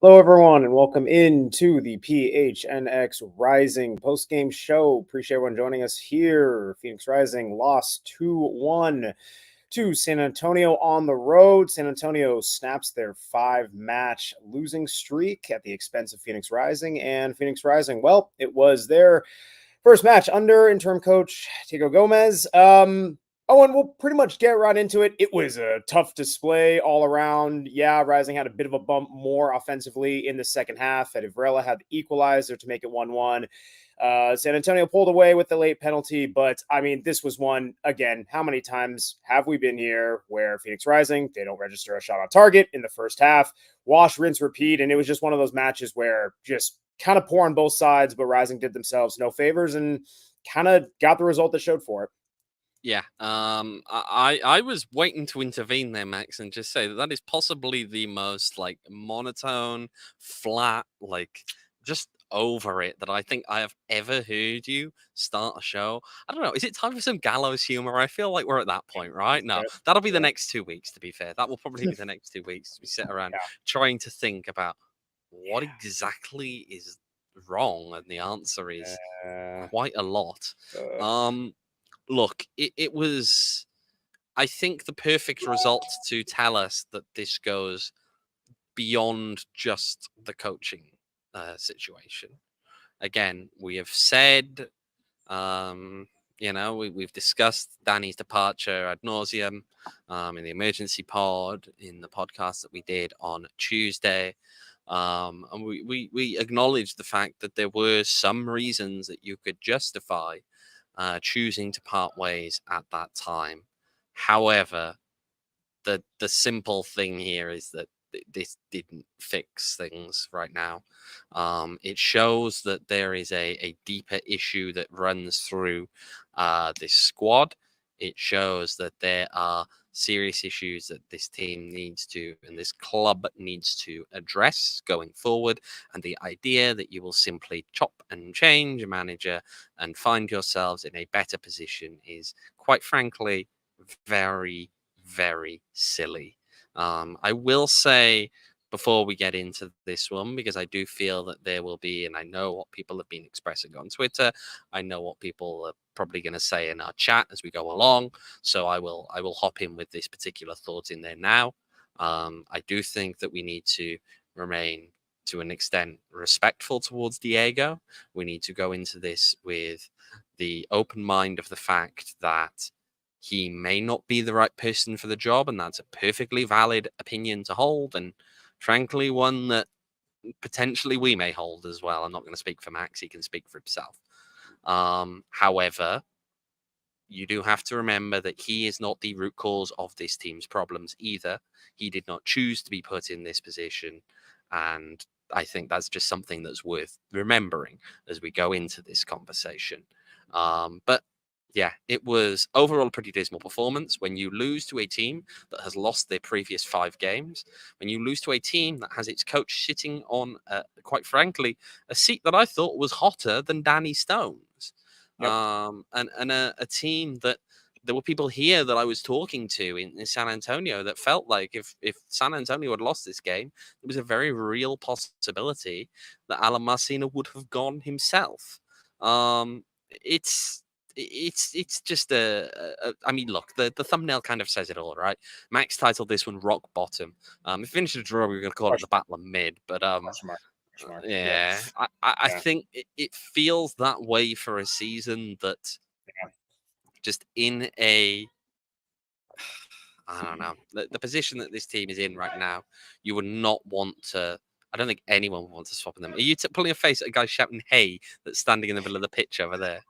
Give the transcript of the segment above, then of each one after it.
Hello, everyone, and welcome into the PHNX Rising post-game show. Appreciate everyone joining us here. Phoenix Rising lost 2-1 to San Antonio on the road. San Antonio snaps their 5-match losing streak at the expense of Phoenix Rising. And Phoenix Rising, well, it was their first match under interim coach Diego Lopez. Owen, we'll pretty much get right into it. It was a tough display all around. Yeah, Rising had a bit of a bump more offensively in the second half. Fede Varela had the equalizer to make it 1-1. San Antonio pulled away with the late penalty, but I mean, this was one, again, how many times have we been here where Phoenix Rising, they don't register a shot on target in the first half, wash, rinse, repeat, and it was just one of those matches where just kind of poor on both sides, but Rising did themselves no favors and kind of got the result that showed for it. Yeah, I was waiting to intervene there, Max, and just say that is possibly the most monotone, flat, just over it that I think I have ever heard you start a show. I don't know. Is it time for some gallows humor? I feel like we're at that point, right? No, that'll be the next 2 weeks. To be fair, that will probably be the next 2 weeks. We sit around trying to think about what exactly is wrong, and the answer is quite a lot. Look, it was, I think, the perfect result to tell us that this goes beyond just the coaching situation. Again, we have said, we've discussed Danny's departure ad nauseum in the emergency pod, in the podcast that we did on Tuesday. And we acknowledged the fact that there were some reasons that you could justify choosing to part ways at that time. However, the simple thing here is that this didn't fix things right now. It shows that there is a deeper issue that runs through this squad. It shows that there are serious issues that this team needs to, and this club needs to address going forward. And the idea that you will simply chop and change a manager and find yourselves in a better position is, quite frankly, very, very silly. I will say, before we get into this one, because I do feel that there will be, and I know what people have been expressing on Twitter, I know what people are probably going to say in our chat as we go along, so I will hop in with this particular thought in there now. I do think that we need to remain, to an extent, respectful towards Diego. We need to go into this with the open mind of the fact that he may not be the right person for the job, and that's a perfectly valid opinion to hold, and frankly, one that potentially we may hold as well. I'm not going to speak for Max, he can speak for himself. However, you do have to remember that he is not the root cause of this team's problems either. He did not choose to be put in this position, and I think that's just something that's worth remembering as we go into this conversation. But yeah, it was overall a pretty dismal performance. When you lose to a team that has lost their previous 5 games, when you lose to a team that has its coach sitting on, quite frankly, a seat that I thought was hotter than Danny Stone's. Yep. And a team that there were people here that I was talking to in San Antonio that felt like if San Antonio had lost this game, it was a very real possibility that Alan Marcina would have gone himself. It's just I mean, look, the thumbnail kind of says it all, right? Max titled this one Rock Bottom. If we finished a draw, we were going to call it the Battle of Mid, but yeah, I think it feels that way for a season that just in a, I don't know, the position that this team is in right now, you would not want to. I don't think anyone would want to swap them. Are you pulling a face at a guy shouting "Hey" that's standing in the middle of the pitch over there?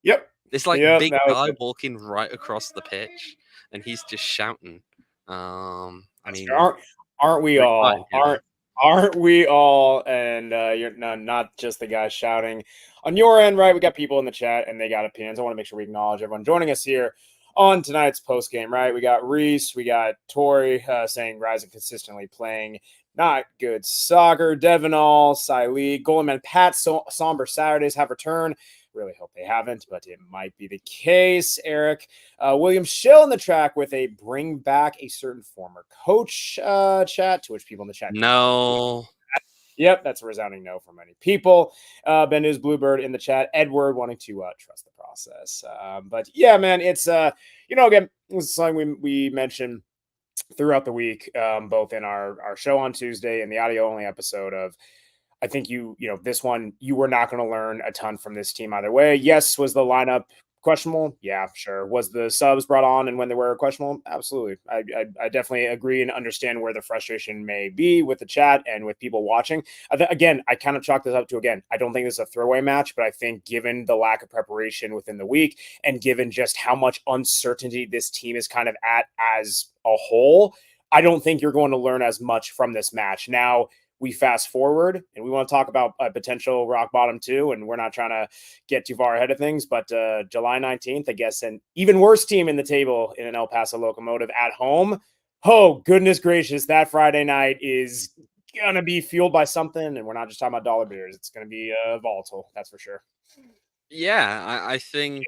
Yep. This big guy walking right across the pitch, and he's just shouting. I mean, aren't we all? Aren't we all? And you're not just the guy shouting on your end, right? We got people in the chat, and they got opinions. I want to make sure we acknowledge everyone joining us here on tonight's post game, right? We got Reese, we got Tori saying Rising consistently playing not good soccer. Devinall, Siley, Goldman, Pat, Somber Saturdays have returned. Really hope they haven't, but it might be the case. Eric, William Schill in the track with a bring back a certain former coach chat, to which people in the chat. No. Yep, that's a resounding no for many people. Ben News Bluebird in the chat. Edward wanting to trust the process. But yeah, man, it's again, this is something we mentioned throughout the week, both in our show on Tuesday and the audio only episode of. I think this one, you were not going to learn a ton from this team either way. Yes, was the lineup questionable? Yeah, sure. Was the subs brought on and when they were questionable? Absolutely. I definitely agree and understand where the frustration may be with the chat and with people watching. Again, I kind of chalk this up to, I don't think this is a throwaway match, but I think given the lack of preparation within the week and given just how much uncertainty this team is kind of at as a whole, I don't think you're going to learn as much from this match. Now, we fast forward and we want to talk about a potential rock bottom too. And we're not trying to get too far ahead of things, but July 19th, I guess, an even worse team in the table in an El Paso Locomotive at home. Oh, goodness gracious. That Friday night is going to be fueled by something. And we're not just talking about dollar beers. It's going to be volatile. That's for sure. Yeah, I think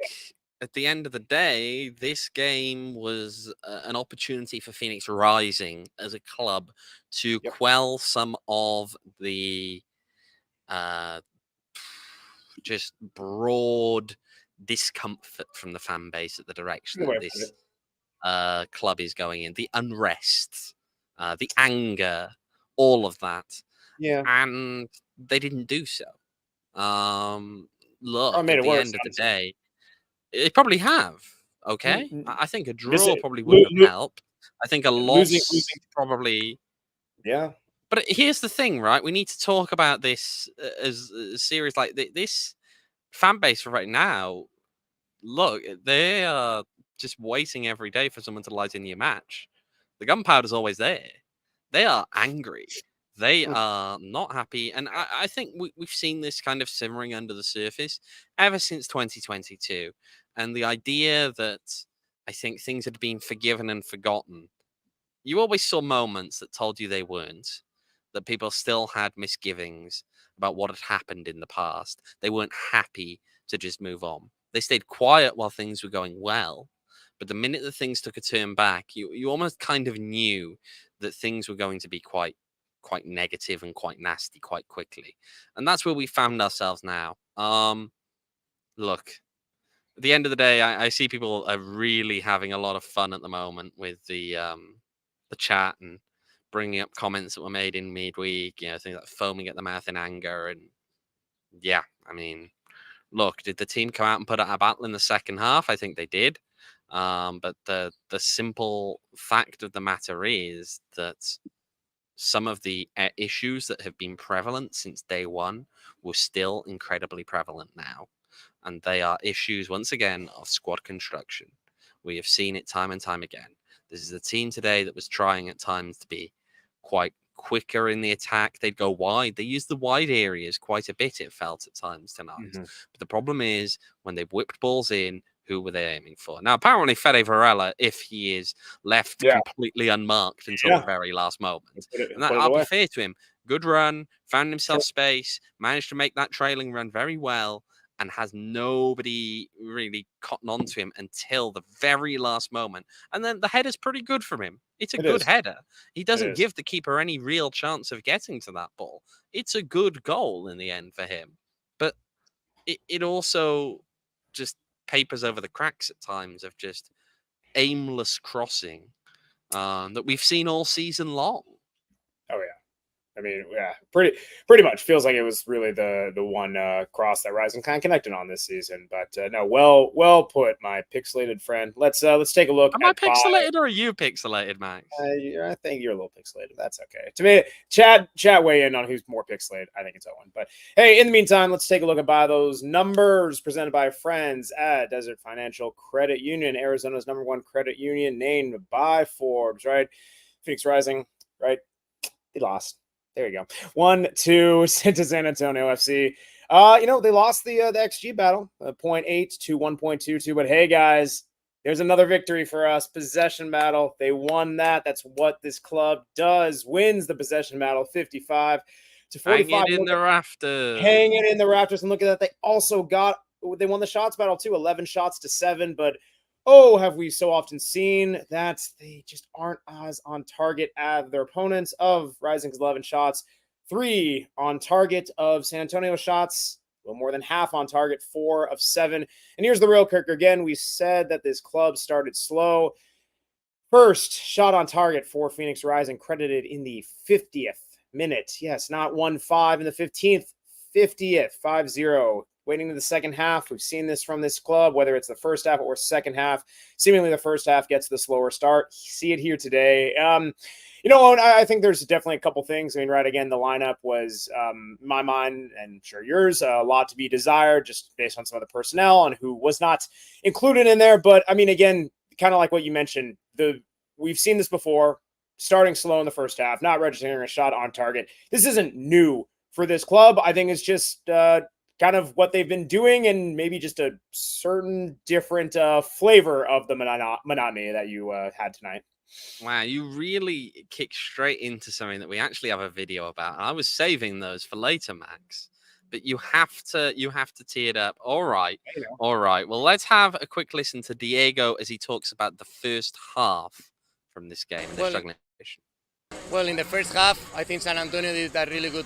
at the end of the day, this game was an opportunity for Phoenix Rising as a club to quell some of the just broad discomfort from the fan base at the direction that this club is going in, the unrest, the anger, all of that. Yeah. And they didn't do so. Look, at the end of the day, they probably have. Okay, I think a draw probably wouldn't have helped. I think a loss probably. Yeah. But here's the thing, right? We need to talk about this as a series like this fan base right now. Look, they are just waiting every day for someone to light in your match. The gunpowder's always there. They are angry. They are not happy. And I think we've seen this kind of simmering under the surface ever since 2022. And the idea that I think things had been forgiven and forgotten. You always saw moments that told you they weren't, that people still had misgivings about what had happened in the past. They weren't happy to just move on. They stayed quiet while things were going well. But the minute that things took a turn back, you almost kind of knew that things were going to be quite negative and quite nasty quite quickly. And that's where we found ourselves now. Look, at the end of the day, I see people are really having a lot of fun at the moment with the chat and bringing up comments that were made in midweek, things like foaming at the mouth in anger. And yeah, I mean, look, did the team come out and put out a battle in the second half? I think they did. But the simple fact of the matter is that some of the issues that have been prevalent since day one were still incredibly prevalent now. And they are issues, once again, of squad construction. We have seen it time and time again. This is a team today that was trying at times to be quite quicker in the attack. They'd go wide. They used the wide areas quite a bit, it felt at times tonight. But the problem is when they whipped balls in, who were they aiming for? Now, apparently, Fede Varela, if he is left completely unmarked until the very last moment, and that, I'll be fair to him, good run, found himself space, managed to make that trailing run very well, and has nobody really cotton onto him until the very last moment. And then the header's pretty good from him. It's a good header. He doesn't give the keeper any real chance of getting to that ball. It's a good goal in the end for him. But it also just papers over the cracks at times of just aimless crossing that we've seen all season long. Oh, yeah. I mean, yeah, pretty much feels like it was really the one cross that Rising kind of connected on this season. But no, well put, my pixelated friend. Let's take a look. Am I pixelated or are you pixelated, Max? I think you're a little pixelated. That's okay. To me, chat weigh in on who's more pixelated. I think it's Owen. But hey, in the meantime, let's take a look at those numbers presented by friends at Desert Financial Credit Union, Arizona's #1 credit union, named by Forbes. Right, Phoenix Rising. Right, they lost. There you go. 1-2 to San Antonio FC. They lost the XG battle, 0.8 to 1.22. But hey, guys, there's another victory for us. Possession battle. They won that. That's what this club does. Wins the possession battle, 55 to 45. Hang it in the rafters. Hang it in the rafters. And look at that. They won the shots battle too, 11 shots to 7. But oh, have we so often seen that they just aren't as on target as their opponents. Of Rising's 11 shots, 3 on target of San Antonio shots, a little more than half on target, 4 of 7. And here's the real kicker. Again, we said that this club started slow. First shot on target for Phoenix Rising, credited in the 50th minute. Yes, not 1-5 in the 15th, 50th, 5-0. Waiting to the second half. We've seen this from this club, whether it's the first half or second half. Seemingly the first half gets the slower start. See it here today. Owen, I think there's definitely a couple things. I mean, right, again, the lineup was, in my mind, and sure yours, a lot to be desired just based on some of the personnel and who was not included in there. But, I mean, again, kind of like what you mentioned, we've seen this before, starting slow in the first half, not registering a shot on target. This isn't new for this club. I think it's just kind of what they've been doing and maybe just a certain different flavor of the monotony that you had tonight. Wow, you really kicked straight into something that we actually have a video about. I was saving those for later, Max. But you have to tee it up. All right. All right. Well, let's have a quick listen to Diego as he talks about the first half from this game. Well, in the first half, I think San Antonio did a really good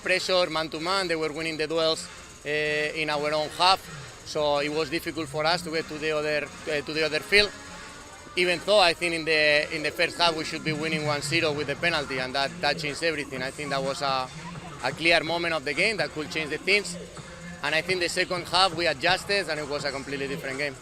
pressure, man-to-man. They were winning the duels in our own half, so it was difficult for us to get to the other field. Even though I think in the first half we should be winning 1-0 with the penalty, and that changed everything. I think that was a clear moment of the game that could change the things. And I think the second half we adjusted and it was a completely different game.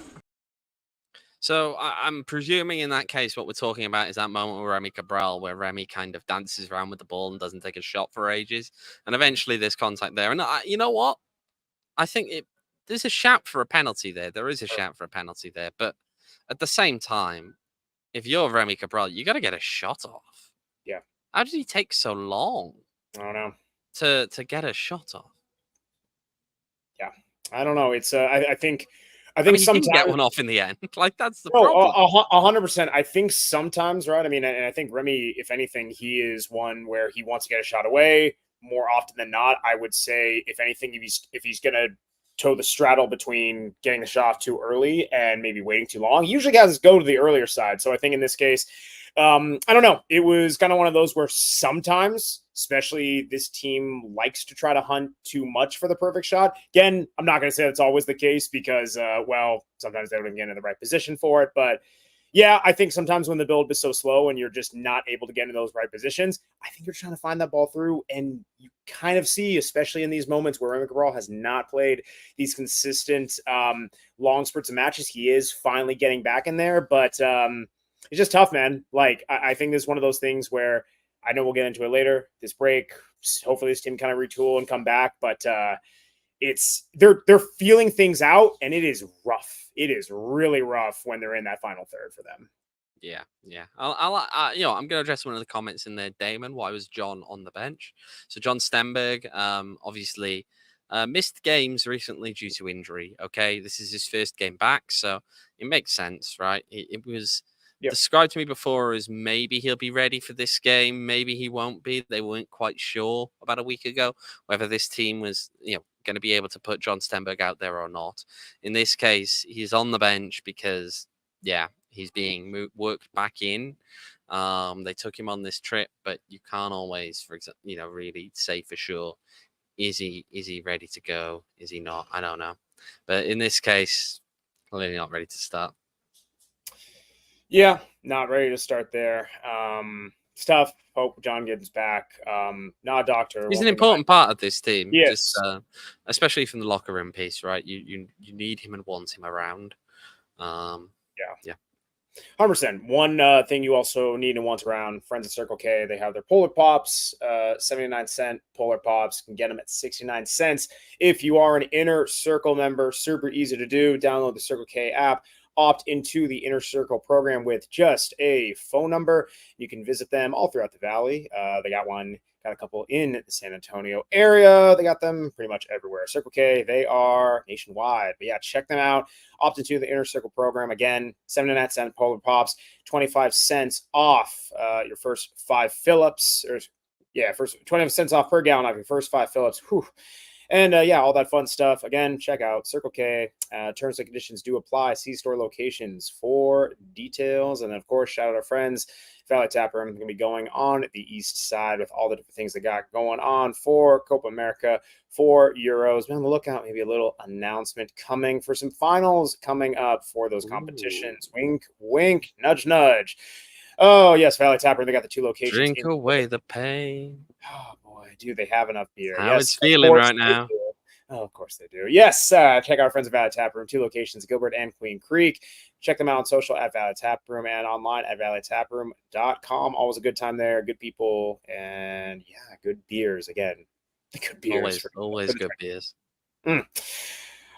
So I'm presuming in that case, what we're talking about is that moment with Remy Cabral, where Remy kind of dances around with the ball and doesn't take a shot for ages. And eventually there's contact there. And you know what? I think there's a shout for a penalty there. There is a shout for a penalty there. But at the same time, if you're Remy Cabral, you got to get a shot off. Yeah. How did he take so long? I don't know. To get a shot off. Yeah, I don't know. It's I think he sometimes didn't get one off in the end. Like that's the problem. 100%. I think sometimes, right? I mean, and I think Remy, if anything, he is one where he wants to get a shot away more often than not. I would say, if anything, if he's gonna toe the straddle between getting the shot too early and maybe waiting too long, he usually has to go to the earlier side. So I think in this case, I don't know. It was kind of one of those where sometimes, especially this team likes to try to hunt too much for the perfect shot. Again, I'm not going to say that's always the case because, sometimes they don't get in the right position for it. But yeah, I think sometimes when the build is so slow and you're just not able to get into those right positions, I think you're trying to find that ball through. And you kind of see, especially in these moments where Remy Cabral has not played these consistent long spurts of matches, he is finally getting back in there. But it's just tough, man. Like, I think this is one of those things where I know we'll get into it later. This break, hopefully this team kind of retool and come back. But they're feeling things out, and it is rough. It is really rough when they're in that final third for them. Yeah. I'm going to address one of the comments in there. Damon, why was John on the bench? So John Stenberg, obviously missed games recently due to injury. Okay, this is his first game back, so it makes sense, right? It was described to me before as maybe he'll be ready for this game, maybe he won't be. They weren't quite sure about a week ago whether this team was, going to be able to put John Stenberg out there or not. In this case, he's on the bench because, he's being worked back in. They took him on this trip, but you can't always, for example, really say for sure. Is he ready to go? Is he not? I don't know. But in this case, clearly not ready to start. Yeah, not ready to start there. It's tough. Hope John gets back. Not a doctor. He's an important part of this team. Yes. Just, especially from the locker room piece, right? You need him and want him around. Yeah. 100%. One thing you also need and want around, friends at Circle K, they have their Polar Pops, 79-cent Polar Pops. You can get them at 69 cents. If you are an Inner Circle member, super easy to do. Download the Circle K app. Opt into the Inner Circle program with just a phone number. You can visit them all throughout the Valley. They got a couple in the San Antonio area. They got them pretty much everywhere. Circle K, they are nationwide. But yeah, check them out. Opt into the Inner Circle program. Again, 79-cent Polar Pops, 25 cents off your first 5 fill-ups. First 25 cents off per gallon off your first 5 fill-ups. Whew. And all that fun stuff. Again, check out Circle K. Terms and conditions do apply. See store locations for details. And of course, shout out our friends Valley Tap Room is going to be going on the east side with all the different things they got going on for Copa America, for Euros. Be on the lookout, maybe a little announcement coming for some finals coming up for those competitions. Wink, wink, nudge, nudge. Oh, yes, Valley Tap Room. They got the 2 locations. Drink away the pain. Oh, boy, do they have enough beer? How Yes, it's feeling right now. Oh, of course they do. Yes, check out our friends at Valley Tap Room, 2 locations, Gilbert and Queen Creek. Check them out on social at Valley Tap Room and online at valleytaproom.com. Always a good time there, good people, and yeah, good beers. Again, good beers. Always good beers.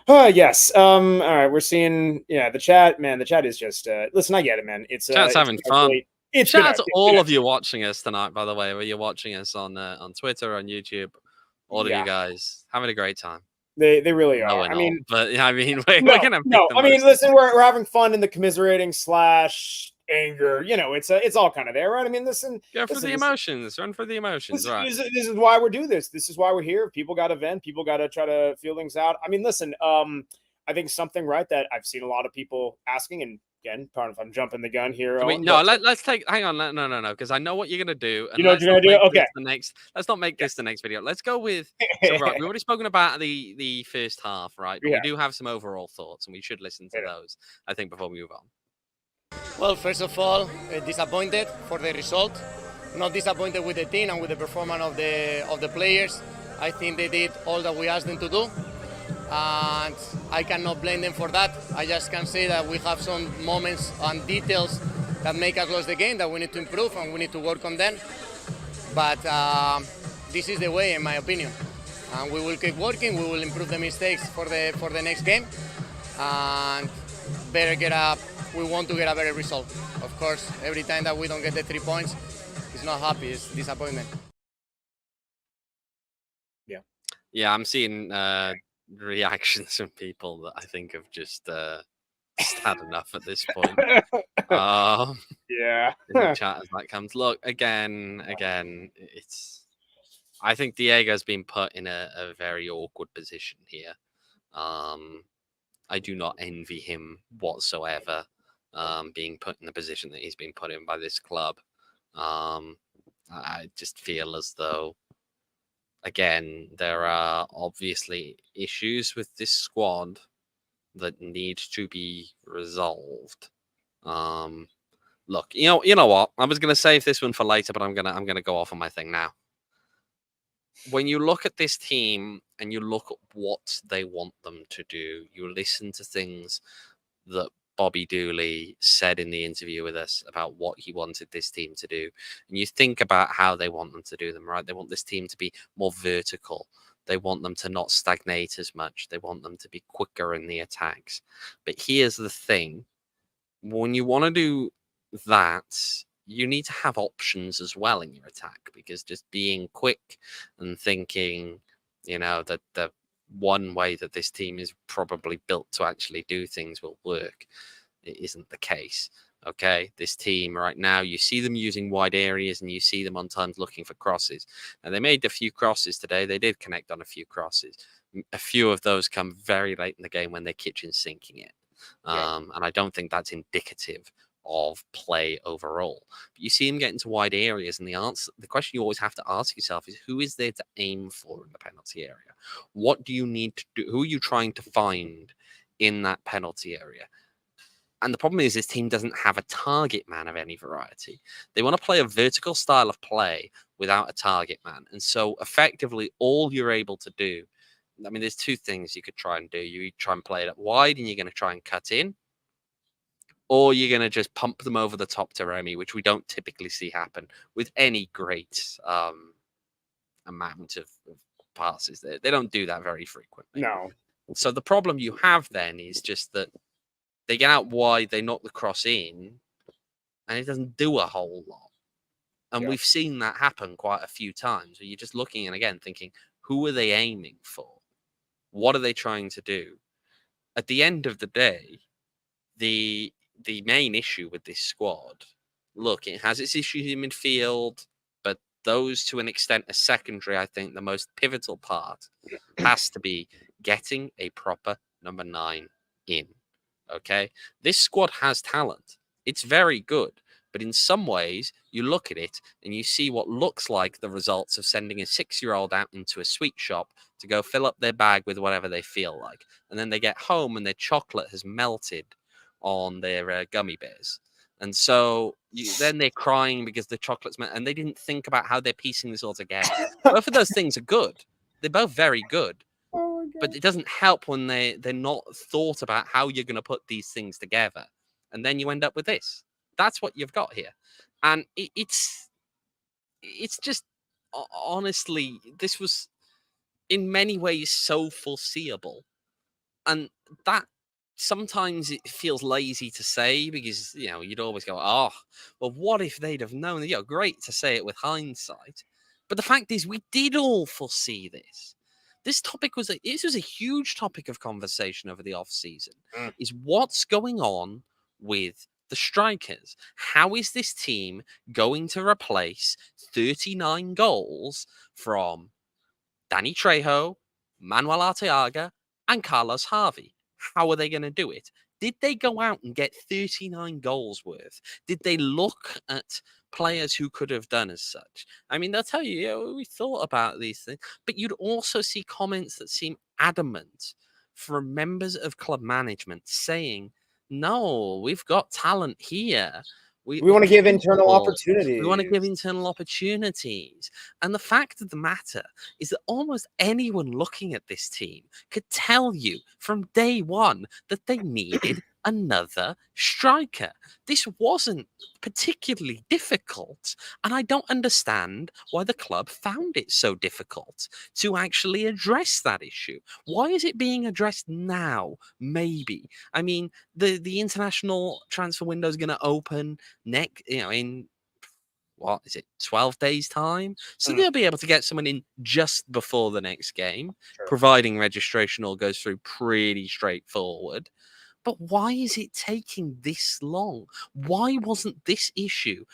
Yes. All right, we're seeing, the chat, man. The chat is just, listen, I get it, man. Chat's having fun. It's Shout out to all of you watching us tonight, by the way, where you're watching us on Twitter, on YouTube. All of you guys having a great time. They really are. We're gonna listen, we're having fun in the commiserating / anger. It's all kind of there, right? I mean, listen, run for the emotions, right? This is why we do this. This is why we're here. People got to vent. People got to try to feel things out. I mean, listen, I think something right that I've seen a lot of people asking, and again, pardon if I'm jumping the gun here. Let's hang on. No, because I know what you're gonna do. And you know what you're gonna do? Okay. Let's not make this the next video. Let's go with. So, right, we've already spoken about the first half, right? But we do have some overall thoughts, and we should listen to those, I think, before we move on. Well, first of all, disappointed for the result. Not disappointed with the team and with the performance of the players. I think they did all that we asked them to do, and I cannot blame them for that. I just can say that we have some moments and details that make us lose the game that we need to improve and we need to work on them. But this is the way, in my opinion. And we will keep working. We will improve the mistakes for the next game, and we want to get a better result. Of course, every time that we don't get the 3 points, it's not happy. It's disappointment. Yeah, I'm seeing reactions from people that I think have just had enough at this point. Yeah. In the chat as that comes. Look, again, it's. I think Diego's been put in a very awkward position here. I do not envy him whatsoever, being put in the position that he's been put in by this club. I just feel as though, again, there are obviously issues with this squad that need to be resolved. Look, you know what? I was going to save this one for later, but I'm gonna go off on my thing now. When you look at this team and you look at what they want them to do, you listen to things that Bobby Dooley said in the interview with us about what he wanted this team to do, and you think about how they want them to do them, right? They want this team to be more vertical. They want them to not stagnate as much. They want them to be quicker in the attacks. But here's the thing. When you want to do that, you need to have options as well in your attack, because just being quick and thinking, that the one way that this team is probably built to actually do things will work, it isn't the case. Okay, this team right now, you see them using wide areas and you see them on times looking for crosses. Now, they made a few crosses today. They did connect on a few crosses. A few of those come very late in the game when they're kitchen sinking it. And I don't think that's indicative of play overall. But you see him get into wide areas, and the question you always have to ask yourself is, who is there to aim for in the penalty area? What do you need to do? Who are you trying to find in that penalty area? And the problem is this team doesn't have a target man of any variety. They want to play a vertical style of play without a target man. And so effectively all you're able to do, I mean, there's two things you could try and do. You try and play it up wide and you're going to try and cut in, or you're going to just pump them over the top to Remy, which we don't typically see happen with any great amount of passes. They don't do that very frequently. No. So the problem you have then is just that they get out wide, they knock the cross in, and it doesn't do a whole lot. And we've seen that happen quite a few times, where you're just looking and again thinking, who are they aiming for? What are they trying to do? At the end of the day, the main issue with this squad, look, it has its issues in midfield, but those to an extent are secondary. I think the most pivotal part has to be getting a proper number 9 in. Okay, this squad has talent. It's very good, But in some ways, you look at it and you see what looks like the results of sending a 6-year-old out into a sweet shop to go fill up their bag with whatever they feel like. And then they get home and their chocolate has melted on their gummy bears. And so then they're crying because the chocolate's and they didn't think about how they're piecing this all together. Both of those things are good. They're both very good. Oh, but it doesn't help when they're not thought about how you're going to put these things together. And then you end up with this. That's what you've got here. And it's just, honestly, this was in many ways so foreseeable. And that sometimes it feels lazy to say because, you'd always go, oh, well, what if they'd have known? Great to say it with hindsight. But the fact is, we did all foresee this. This topic was a huge topic of conversation over the off season. Is what's going on with the strikers? How is this team going to replace 39 goals from Danny Trejo, Manuel Arteaga, and Carlos Harvey? How are they going to do it? Did they go out and get 39 goals worth? Did they look at players who could have done as such? I mean, they'll tell you, we thought about these things, but you'd also see comments that seem adamant from members of club management saying, no, we've got talent here. We want to give internal opportunities. We want to give internal opportunities. And the fact of the matter is that almost anyone looking at this team could tell you from day one that they needed another striker. This wasn't particularly difficult. And I don't understand why the club found it so difficult to actually address that issue. Why is it being addressed now? Maybe. I mean, the international transfer window is going to open in what is it, 12 days time? So they'll be able to get someone in just before the next game, providing registration all goes through pretty straightforward. But why is it taking this long? Why wasn't this issue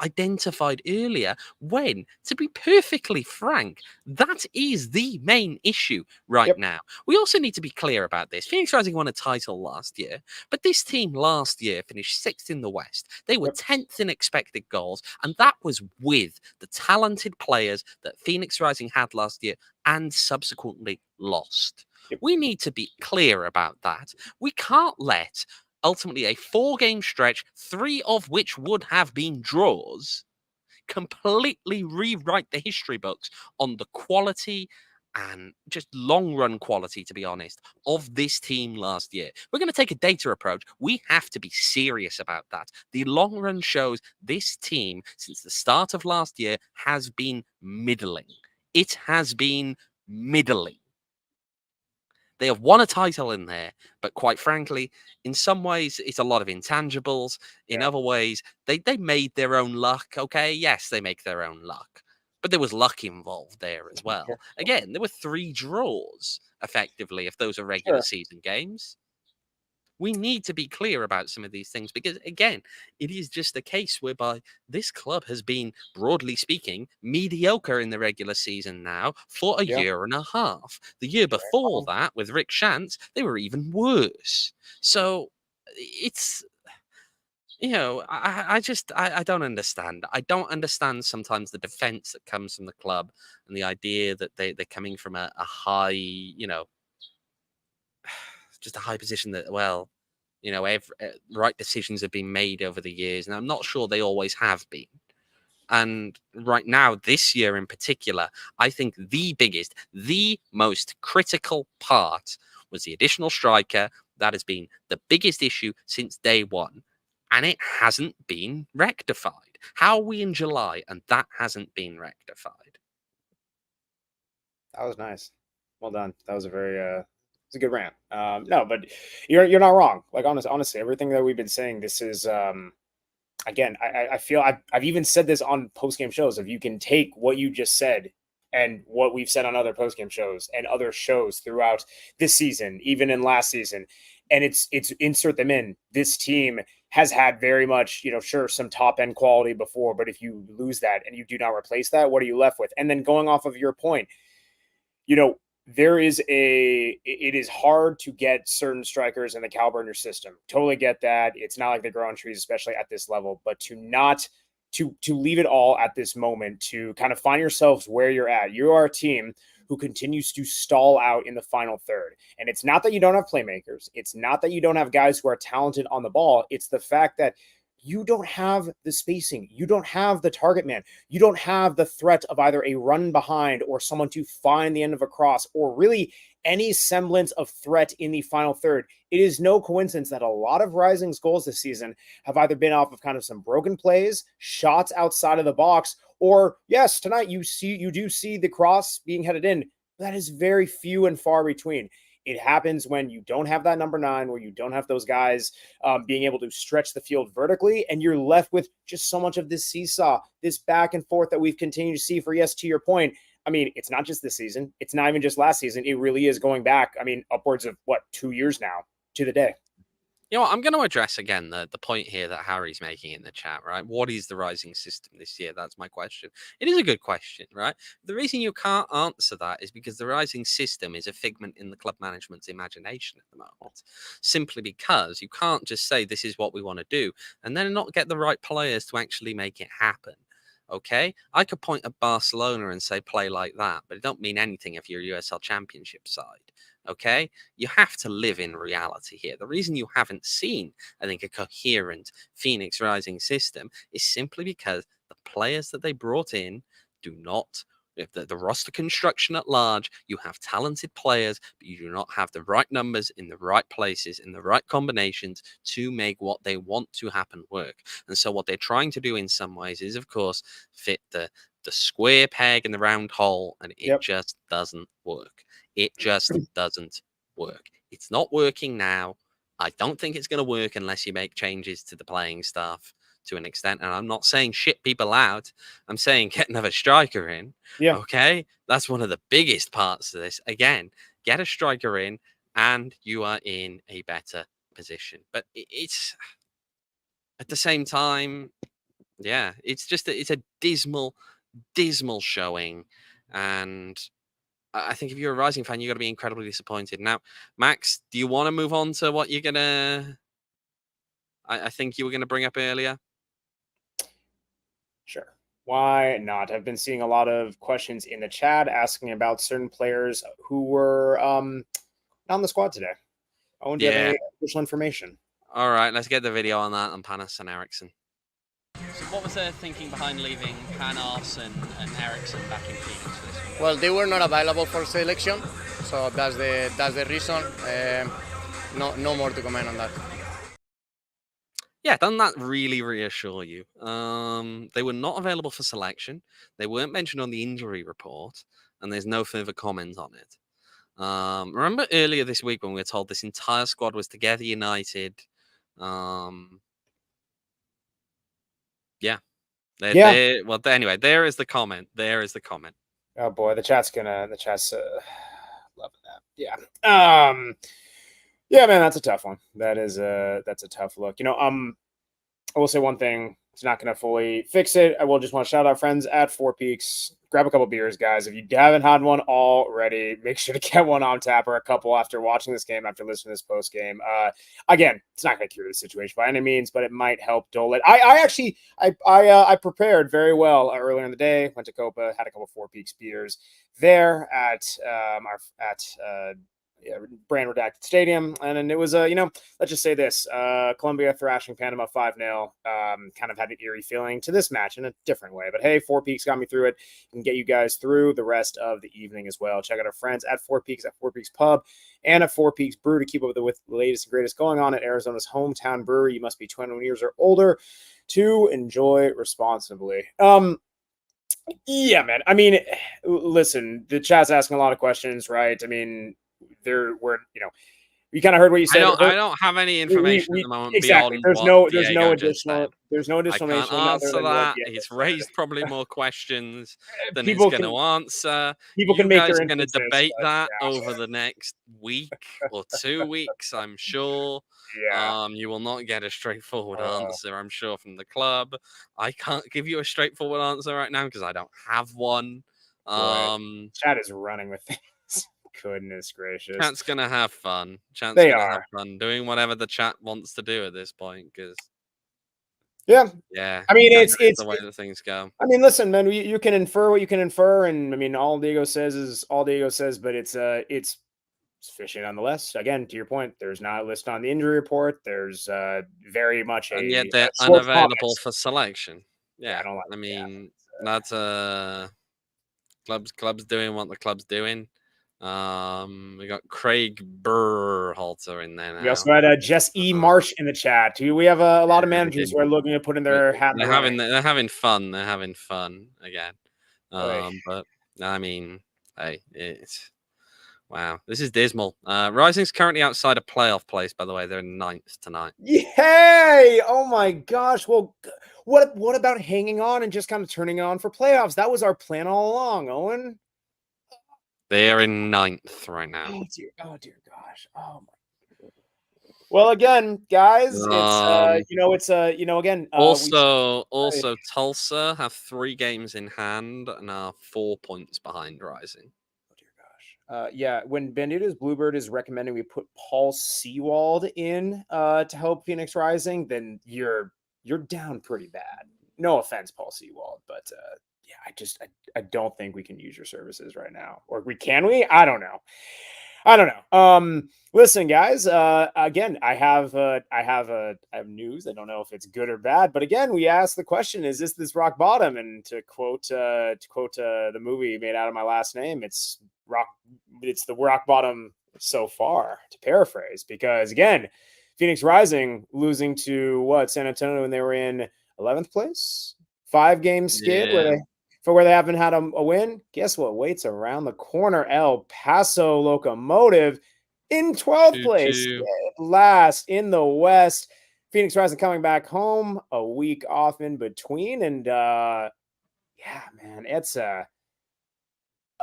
identified earlier when, to be perfectly frank, that is the main issue right now. We also need to be clear about this. Phoenix Rising won a title last year, but this team last year finished 6th in the West. They were 10th in expected goals, and that was with the talented players that Phoenix Rising had last year and subsequently lost. We need to be clear about that. We can't let ultimately a 4-game stretch, 3 of which would have been draws, completely rewrite the history books on the quality and just long-run quality, to be honest, of this team last year. We're going to take a data approach. We have to be serious about that. The long run shows this team, since the start of last year, has been middling. It has been middling. They have won a title in there, but quite frankly, in some ways, it's a lot of intangibles. In other ways, they made their own luck. Okay, yes, they make their own luck. But there was luck involved there as well. Again, there were 3 draws, effectively, if those are regular season games. We need to be clear about some of these things because, again, it is just a case whereby this club has been, broadly speaking, mediocre in the regular season now for a year and a half. The year before that, with Rick Shantz, they were even worse. So it's, I don't understand. I don't understand sometimes the defense that comes from the club and the idea that they're coming from a high, just a high position that, right decisions have been made over the years. And I'm not sure they always have been. And right now, this year in particular, I think the biggest, the most critical part was the additional striker. That has been the biggest issue since day one. And it hasn't been rectified. How are we in July and that hasn't been rectified? That was nice. Well done. That was a very... It's a good rant. No, but you're not wrong. Like honestly, everything that we've been saying, this is again, I feel I've even said this on post-game shows. If you can take what you just said and what we've said on other post-game shows and other shows throughout this season, even in last season, and it's insert them in. This team has had very much, sure, some top end quality before, but if you lose that and you do not replace that, what are you left with? And then going off of your point, it is hard to get certain strikers in the caliber in your system. Totally get that. It's not like they grow on trees, especially at this level, but to leave it all at this moment, to kind of find yourselves where you're at. You are a team who continues to stall out in the final third. And it's not that you don't have playmakers. It's not that you don't have guys who are talented on the ball. It's the fact that you don't have the spacing. You don't have the target man. You don't have the threat of either a run behind or someone to find the end of a cross, or really any semblance of threat in the final third. It is no coincidence that a lot of Rising's goals this season have either been off of kind of some broken plays, shots outside of the box, or yes, tonight you do see the cross being headed in. That is very few and far between. It happens when you don't have that number 9, where you don't have those guys being able to stretch the field vertically, and you're left with just so much of this seesaw, this back and forth that we've continued to see for, yes, to your point. I mean, it's not just this season. It's not even just last season. It really is going back, I mean, upwards of, 2 years now to the day. You know what, I'm going to address again the point here that Harry's making in the chat, right? What is the Rising system this year? That's my question. It is a good question, right? The reason you can't answer that is because the Rising system is a figment in the club management's imagination at the moment. Simply because you can't just say this is what we want to do and then not get the right players to actually make it happen. Okay, I could point at Barcelona and say play like that, but it don't mean anything if you're a USL Championship side. Okay, you have to live in reality here. The reason you haven't seen, I think, a coherent Phoenix Rising system is simply because the players that they brought in do not. If the roster construction at large, you have talented players, but you do not have the right numbers in the right places, in the right combinations to make what they want to happen work. And so what they're trying to do in some ways is, of course, fit the square peg in the round hole, and it just doesn't work. It just doesn't work. It's not working now. I don't think it's going to work unless you make changes to the playing staff to an extent. And I'm not saying shit people out. I'm saying get another striker in. Yeah. Okay. That's one of the biggest parts of this. Again, get a striker in and you are in a better position. But it's at the same time, yeah, it's a dismal showing. And I think if you're a Rising fan, you got to be incredibly disappointed. Now, Max, do you want to move on to what you're gonna? I think you were gonna bring up earlier. Sure. Why not? I've been seeing a lot of questions in the chat asking about certain players who were not on the squad today. Owain, do you have any additional information? All right, let's get the video on that on Panos and Erickson. So what was their thinking behind leaving Panos and Erickson back in Phoenix for this one? Well, they were not available for selection, so that's the reason. No more to comment on that. Yeah, doesn't that really reassure you? They were not available for selection. They weren't mentioned on the injury report, and there's no further comment on it. Remember earlier this week when we were told this entire squad was together united? Yeah. Well, anyway, there is the comment. Oh boy, the chat's loving that. Yeah. Yeah, man, that's a tough one. That's a tough look. I will say one thing. It's not going to fully fix it. I will just want to shout out friends at Four Peaks. Grab a couple beers, guys. If you haven't had one already, make sure to get one on tap, or a couple after watching this game, after listening to this post game. Again, it's not going to cure the situation by any means, but it might help dull it. I prepared very well earlier in the day. Went to Copa, had a couple Four Peaks beers there at brand redacted stadium, and then it was let's just say this, Colombia thrashing Panama 5-0, kind of had an eerie feeling to this match in a different way, but hey, Four Peaks got me through it and get you guys through the rest of the evening as well. Check out our friends at Four Peaks Pub and at Four Peaks Brew to keep up with the latest and greatest going on at Arizona's hometown brewery. You must be 21 years or older to enjoy responsibly. Yeah, man, I mean, listen, the chat's asking a lot of questions, right? I mean, there were, you kind of heard what you said. I don't have any information at the moment. Exactly. Beyond there's no additional information. I can't answer that. He's raised probably more questions than he's going to answer. People can make their going to debate that over the next week or 2 weeks, I'm sure. Yeah. You will not get a straightforward answer, I'm sure, from the club. I can't give you a straightforward answer right now because I don't have one. Chat is running with things. goodness gracious. Chat's gonna have fun. Chat's They gonna are. have fun doing whatever the chat wants to do at this point. Because Yeah. yeah, I mean, that's it's the way that things go. I mean, listen, man, you can infer what you can infer, and I mean, all Diego says is all Diego says, but it's fishing nonetheless. Again, to your point, there's not a list on the injury report. There's very much And a yet they're short unavailable comments. for selection. Yeah, Yeah, I don't like. I mean that's clubs doing what the club's doing. We got Craig Burhalter in there now. We also had Jess E. Marsh in the chat. We have a lot of managers who are looking at putting their hat in the ring. They're having fun. They're having fun again. Right. But I mean, hey, it's wow. This is dismal. Rising's currently outside of playoff place. By the way, they're in 9th tonight. Yay! Oh my gosh. Well, what about hanging on and just kind of turning it on for playoffs? That was our plan all along, Owen. They're in 9th right now. Oh dear gosh. Oh my. Well, again, guys, it's again. Also, Tulsa have 3 games in hand and are 4 points behind Rising. Oh dear gosh. Yeah, when Bandita's Bluebird is recommending we put Paul Seawald in to help Phoenix Rising, then you're down pretty bad. No offense, Paul Seawald, but yeah, I don't think we can use your services right now. Or can we? I don't know. Listen, guys, again, I have news. I don't know if it's good or bad, but again, we asked the question, is this rock bottom? And to quote the movie made out of my last name, it's the rock bottom so far, to paraphrase, because again, Phoenix Rising losing to San Antonio when they were in 11th place, 5-game skid where they haven't had a win. Guess what waits around the corner? El Paso Locomotive in 12th place, last in the West. Phoenix Rising coming back home, a week off in between, and yeah, man, it's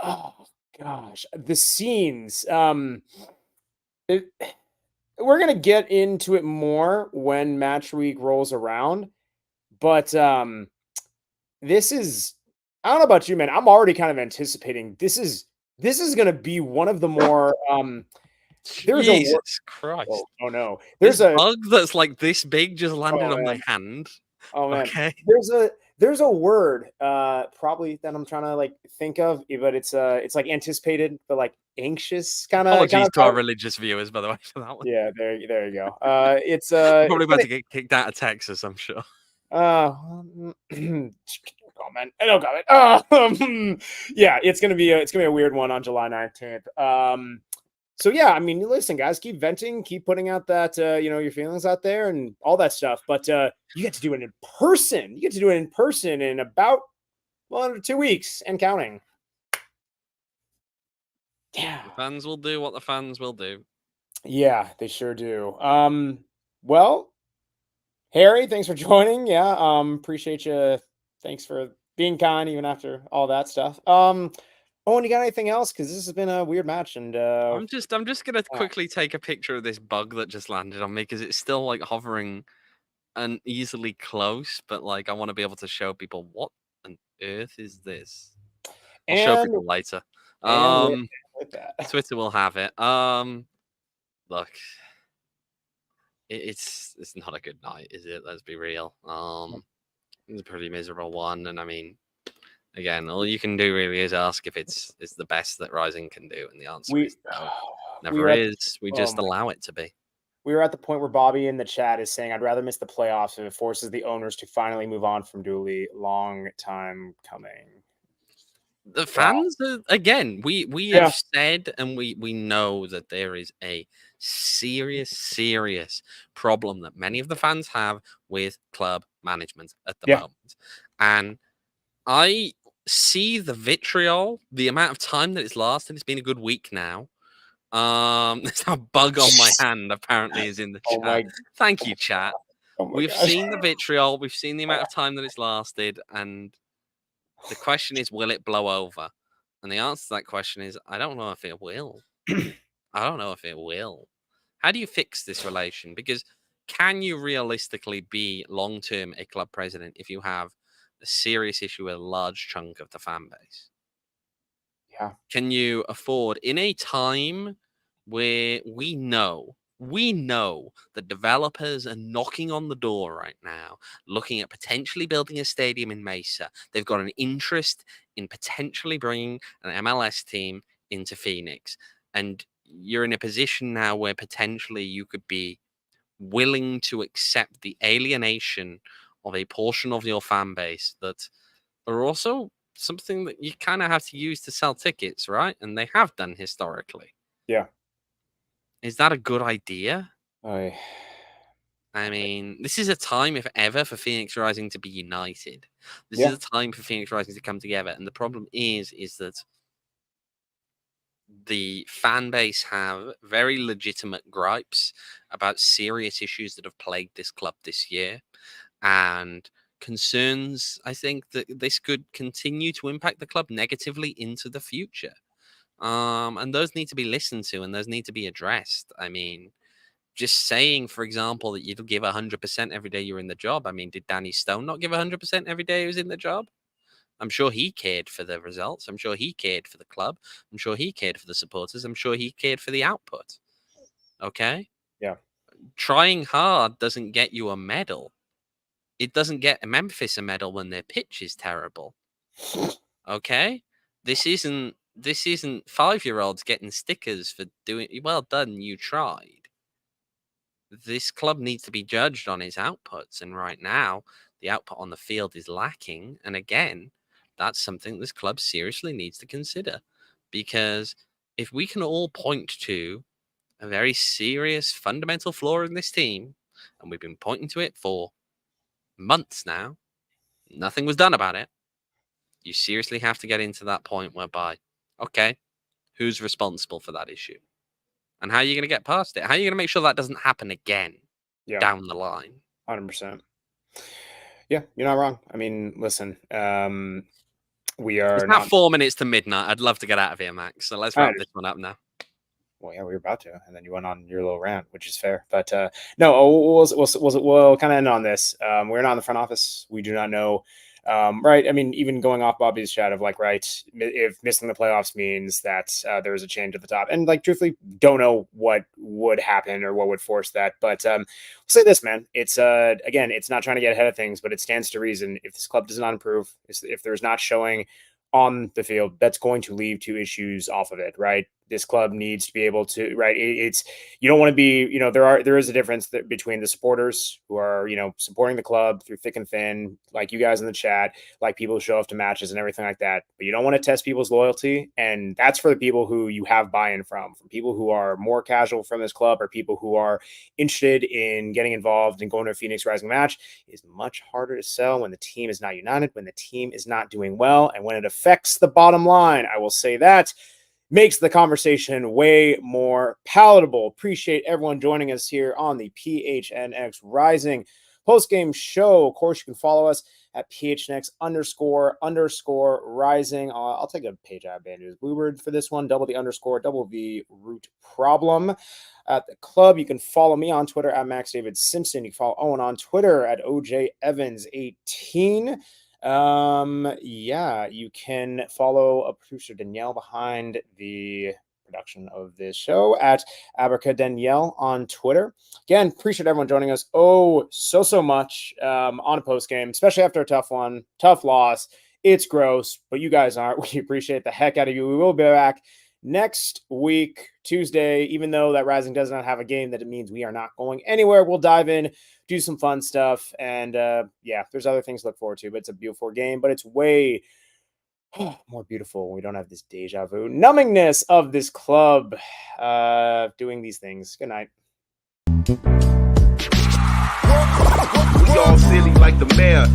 oh gosh, the scenes. We're gonna get into it more when match week rolls around, but this is. I don't know about you, man. I'm already kind of anticipating this is going to be one of the more there's Jesus Christ. Oh no. There's a bug that's like this big just landed on my hand. Oh man. Okay. There's a word probably that I'm trying to like think of, but it's like anticipated but like anxious kind of. Apologies to our religious viewers, by the way, for that one. Yeah, there you go. It's probably about to get kicked out of Texas, I'm sure. Comment. No comment. Yeah, it's gonna be a weird one on July 19th. So yeah, I mean, listen, guys, keep venting, keep putting out that your feelings out there and all that stuff. But you get to do it in person. You get to do it in person in about 2 weeks and counting. Yeah, the fans will do what the fans will do. Yeah, they sure do. Well, Harry, thanks for joining. Yeah, appreciate you. Thanks for being kind even after all that stuff. Owen, you got anything else? Because this has been a weird match, and I'm just gonna quickly take a picture of this bug that just landed on me because it's still like hovering and easily close, but like I want to be able to show people what on earth is this. I'll show people later. With that. Twitter will have it. Look, it's not a good night, is it? Let's be real. It's a pretty miserable one, and I mean, again, all you can do really is ask if it's the best that Rising can do, and the answer is no. Never is. We just allow it to be. We were at the point where Bobby in the chat is saying, I'd rather miss the playoffs if it forces the owners to finally move on from Dooley. Long time coming. The fans, again, we have said, and we know that there is a serious problem that many of the fans have with club management at the moment. And I see the vitriol, the amount of time that it's lasted. It's been a good week now. There's a bug on my hand, apparently, is in the chat. Thank you, chat. We've seen the vitriol. We've seen the amount of time that it's lasted. And the question is, will it blow over? And the answer to that question is, I don't know if it will. I don't know if it will. How do you fix this relation? Because can you realistically be long-term a club president if you have a serious issue with a large chunk of the fan base? Yeah. Can you afford, in a time where we know that developers are knocking on the door right now, looking at potentially building a stadium in Mesa. They've got an interest in potentially bringing an MLS team into Phoenix. And you're in a position now where potentially you could be willing to accept the alienation of a portion of your fan base that are also something that you kind of have to use to sell tickets, right? And they have done historically. Yeah. Is that a good idea? I mean, this is a time, if ever, for Phoenix Rising to be united. This Yeah. is a time for Phoenix Rising to come together. And the problem is that the fan base have very legitimate gripes about serious issues that have plagued this club this year. And concerns, I think, that this could continue to impact the club negatively into the future. And those need to be listened to and those need to be addressed. I mean, just saying, for example, that you'll give 100% every day you're in the job. I mean, did Danny Stone not give 100% every day he was in the job? I'm sure he cared for the results. I'm sure he cared for the club. I'm sure he cared for the supporters. I'm sure he cared for the output. Okay? Yeah. Trying hard doesn't get you a medal. It doesn't get Memphis a medal when their pitch is terrible. Okay? This isn't 5-year-olds getting stickers for doing well done, you tried. This club needs to be judged on its outputs, and right now the output on the field is lacking. And again, that's something this club seriously needs to consider, because if we can all point to a very serious fundamental flaw in this team, and we've been pointing to it for months now, nothing was done about it. You seriously have to get into that point whereby, okay, who's responsible for that issue? And how are you going to get past it? How are you going to make sure that doesn't happen again down the line? 100%. Yeah, you're not wrong. I mean, listen, we are It's now 4 minutes to midnight. I'd love to get out of here, Max. So let's wrap this one up now. Well, yeah, we were about to, and then you went on your little rant, which is fair. But no, we'll kind of end on this. We're not in the front office. We do not know. Right. I mean, even going off Bobby's chat of like, right, if missing the playoffs means that there is a change at the top, and like, truthfully, don't know what would happen or what would force that. But we'll say this, man, it's again, it's not trying to get ahead of things, but it stands to reason. If this club does not improve, if there's not showing on the field, that's going to lead to issues off of it, right? This club needs to be able to, right? It's, you don't want to be, there is a difference between the supporters who are, supporting the club through thick and thin, like you guys in the chat, like people who show up to matches and everything like that. But you don't want to test people's loyalty. And that's for the people who you have buy-in from people who are more casual from this club, or people who are interested in getting involved and going to a Phoenix Rising match. Is much harder to sell when the team is not united, when the team is not doing well, and when it affects the bottom line. I will say that makes the conversation way more palatable. Appreciate everyone joining us here on the PHNX Rising post-game show. Of course, you can follow us at PHNX__rising. I'll take a page out of Banjo's Bluebird for this one. Double the underscore, double the root problem. At the club, you can follow me on Twitter at Max David Simpson. You can follow Owen on Twitter at OJ Evans18. You can follow a producer Danielle behind the production of this show at Abraca Danielle on Twitter. Again, appreciate everyone joining us so much on a post game, especially after a tough loss. It's gross, but you guys aren't. We appreciate the heck out of you. We will be back next week, Tuesday. Even though that Rising does not have a game, that it means we are not going anywhere. We'll dive in, do some fun stuff, and there's other things to look forward to. But it's a beautiful game, but it's way more beautiful when we don't have this deja vu numbingness of this club doing these things. Good night. We all silly like the mayor.